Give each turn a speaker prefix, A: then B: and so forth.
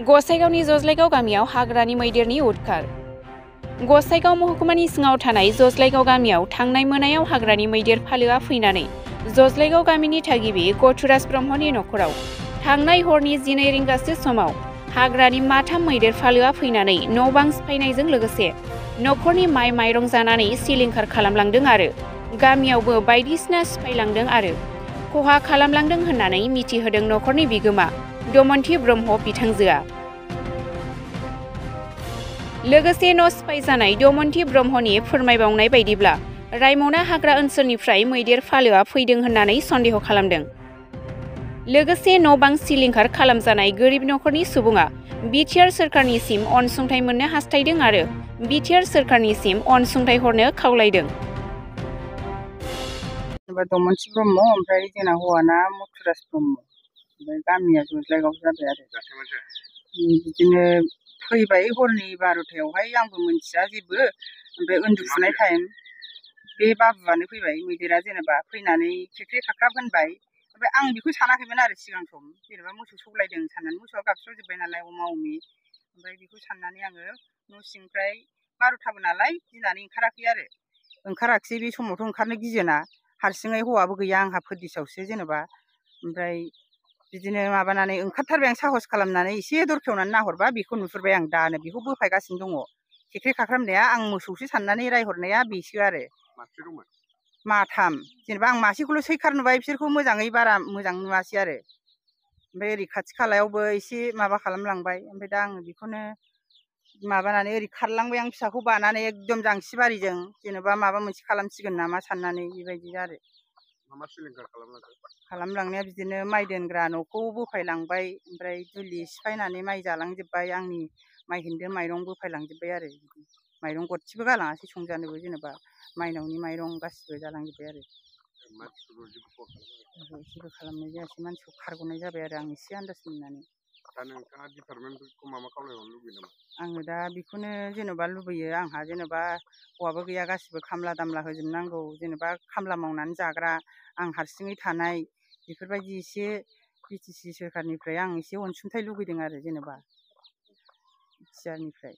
A: गसाइगावनि जज्लाइगाव गामियाव हाग्रानि मैदेरनि उदखार। गसाइगाव महकुमानि सिङाव थानाय जज्लाइगाव गामियाव थांनाय मोनायाव हाग्रानि मैदेर फालोआ फैनानै जज्लाइगाव गामिनि थागिबि गथुराज ब्रह्मनि नखराव थांनाय हरनि 12 रिंगासो समाव हाग्रानि माथाम मैदेर फालोआ फैनानै न'-बां सिफायनायजों लोगोसे नखरनि माइ माइरं जानानै सिलिंखार खालामलांदों आरो गामियावबो बायदिसिना सिफायलांदों आरो खहा खालामलांदों होननानै मिथिहोदों नखरनि बिगोमा दमयन्ती ब्रह्म बिथांजोआ। लोगोसे न' सिफाय जानाय दमयन्ती ब्रह्मनि फोरमायबावनाय बायदिब्ला रायमना हाग्रा ओनसोलनिफ्राय मैदेर फालोआ फैदों होननानै सन्देह खालामदों। लोगोसे न'-बां सिलिंखार खालामजानाय गोरिब नखरनि सुबुङा बिटिआर सोरखारनिसिम अनसुंथाइ मोननो हास्थायदों आरो बिटिआर सोरखारनिसिम अनसुंथाइ हरनो खावलायदों।
B: दमयन्ती ब्रह्म ओमफ्राय जोंना हौवाना मथुराज ब्रह्म ओमफ्राय गामिया जज्लाइगाव जाबाय आरो बिदिनो फैबाय हरनि 12थायावहाय आंबो मिन्थिया जेबो ओमफ्राय उन्दुफुनाय टाइम बे बाबुआनो फैबाय मैदेरा जेनेबा फैनानै खेख्रे खाख्राब होनबाय ओमफ्राय आं बेखौ सानाखैमोन आरो सिगां सम जेनेबा मोसौ सौलायदों साननानै मोसौआ गाबस्रावजोब्बाय नालाय अमा अमि ओमफ्राय बेखौ साननानै आङो न' सिंनिफ्राय 12थाबो नालाय गिनानै ओंखाराखिसै बे समावथ' ओंखारनो गियोना हारसिङै हौवाबो गैया आंहा फोरदिसावसो जेनेबा ओमफ्राय बिदिनो माबानानै ओंखारथारबाय आं साहस खालामनानै एसे दर खेवनानै नाहरबा बेखौ नुहुरबाय आं दानो बेखौ बोफायगासिनो दङ खेख्रे खाख्राबनाया आं मोसौसो साननानै रायहरनाया बेसो आरो माथाम जेनेबा आं मासेखौल' सैखार नुबाय बिसोरखौ मोजाङै बारा मोजां नुवासै आरो ओमफ्राय ओरै खाथि खालायावबो एसे माबा खालामलांबाय ओमफ्राय दा आङो बेखौनो माबानानै ओरै खारलांबाय आं फिसाखौ बानानै एकदम जांसि बारिजों जेनेबा माबा मोनसे खालामसिगोन नामा साननानै बेबायदि आरो
C: मा सिलिंखार
B: खालामलांनाया बिदिनो माइ दोनग्रा न'खौ बोफायलांबाय ओमफ्राय दुलि सिफायनानै माइ जालांजोब्बाय आंनि माइ हेन्दो माइरं बोफायलांजोब्बाय आरो माइरं गरसेबो गालाङासै संजानोबो जेनेबा माइनावनि माइरं गासिबो जालांजोब्बाय आरो जेबो खालामनाय जायासै मानसिखौ खारग'नाय जाबाय आरो आं एसे आन्दाज मोननानै।
C: दा नोंथाङा डिपार्टमेन्टखौ मा खावलायहरनो लुबैयो नामा?
B: आङो दा बेखौनो जेनेबा लुबैयो आंहा जेनेबा हौवाबो गैया गासिबो खामला दामला होजोबनांगौ जेनेबा खामला मावनानै जाग्रा आं हारसिङै थानाय बेफोरबायदि एसे बिटिसि सोरखारनिफ्राय आं एसे अनसुंथाइ लुबैदों आरो जेनेबा बिटिआरनिफ्राय